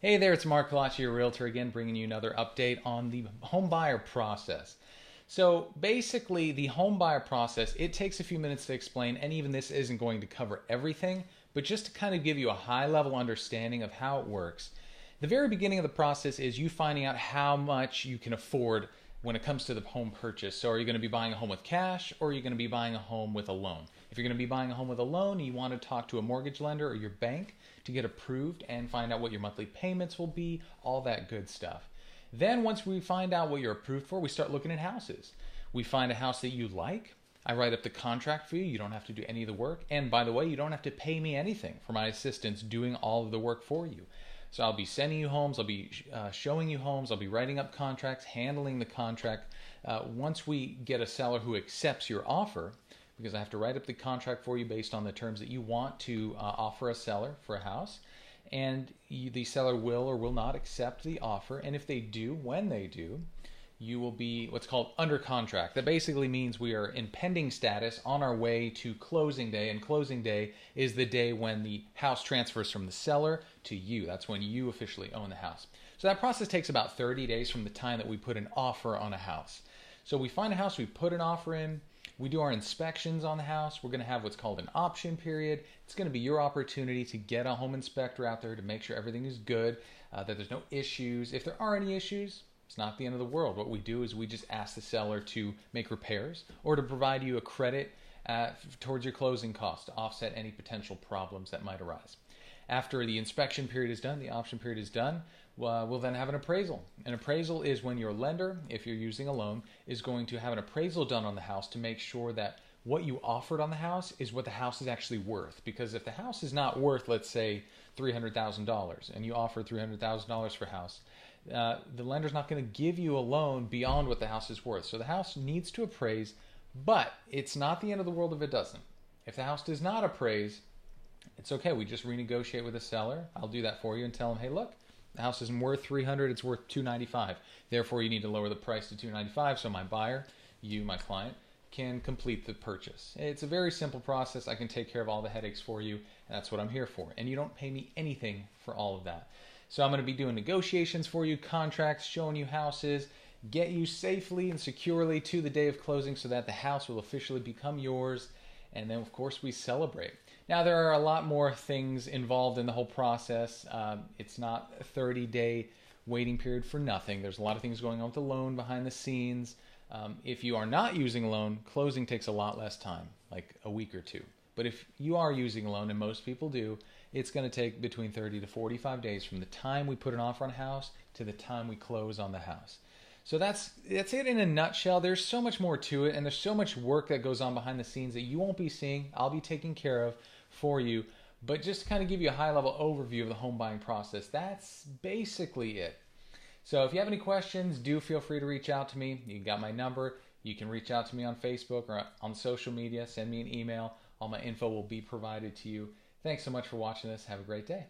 Hey there, it's Mark Colacci, your realtor again, bringing you another update on the home buyer process. So basically, the home buyer process, it takes a few minutes to explain, and even this isn't going to cover everything, but just to kind of give you a high level understanding of how it works. The very beginning of the process is you finding out how much you can afford when it comes to the home purchase. So are you going to be buying a home with cash, or are you going to be buying a home with a loan? If you're going to be buying a home with a loan, you want to talk to a mortgage lender or your bank to get approved and find out what your monthly payments will be, all that good stuff. Then once we find out what you're approved for, we start looking at houses. We find a house that you like. I write up the contract for you. You don't have to do any of the work. And by the way, you don't have to pay me anything for my assistance doing all of the work for you. So I'll be sending you homes, I'll be showing you homes, I'll be writing up contracts, handling the contract. Once we get a seller who accepts your offer, because I have to write up the contract for you based on the terms that you want to offer a seller for a house, and the seller will or will not accept the offer. And if they do, when they do, you will be what's called under contract. That basically means we are in pending status on our way to closing day, and closing day is the day when the house transfers from the seller to you. That's when you officially own the house. So that process takes about 30 days from the time that we put an offer on a house. So we find a house, we put an offer in, we do our inspections on the house. We're going to have what's called an option period. It's going to be your opportunity to get a home inspector out there to make sure everything is good, that there's no issues. If there are any issues, it's not the end of the world. What we do is we just ask the seller to make repairs or to provide you a credit towards your closing costs to offset any potential problems that might arise. After the inspection period is done, the option period is done, we'll then have an appraisal. An appraisal is when your lender, if you're using a loan, is going to have an appraisal done on the house to make sure that what you offered on the house is what the house is actually worth. Because if the house is not worth, let's say, $300,000, and you offer $300,000 for a house, the lender's not going to give you a loan beyond what the house is worth. So the house needs to appraise, but it's not the end of the world if it doesn't. If the house does not appraise, it's okay. We just renegotiate with the seller. I'll do that for you and tell them, hey, look, the house isn't worth 300, it's worth 295. Therefore, you need to lower the price to 295 so my buyer, you, my client, can complete the purchase. It's a very simple process. I can take care of all the headaches for you, and that's what I'm here for. And you don't pay me anything for all of that. So I'm going to be doing negotiations for you, contracts, showing you houses, get you safely and securely to the day of closing so that the house will officially become yours. And then, of course, we celebrate. Now, there are a lot more things involved in the whole process. It's not a 30-day waiting period for nothing. There's a lot of things going on with the loan behind the scenes. If you are not using a loan, closing takes a lot less time, like a week or two. But if you are using a loan, and most people do, it's going to take between 30 to 45 days from the time we put an offer on a house to the time we close on the house. So that's it in a nutshell. There's so much more to it, and there's so much work that goes on behind the scenes that you won't be seeing. I'll be taking care of for you. But just to kind of give you a high-level overview of the home buying process, that's basically it. So if you have any questions, do feel free to reach out to me. You got my number. You can reach out to me on Facebook or on social media. Send me an email. All my info will be provided to you. Thanks so much for watching this. Have a great day.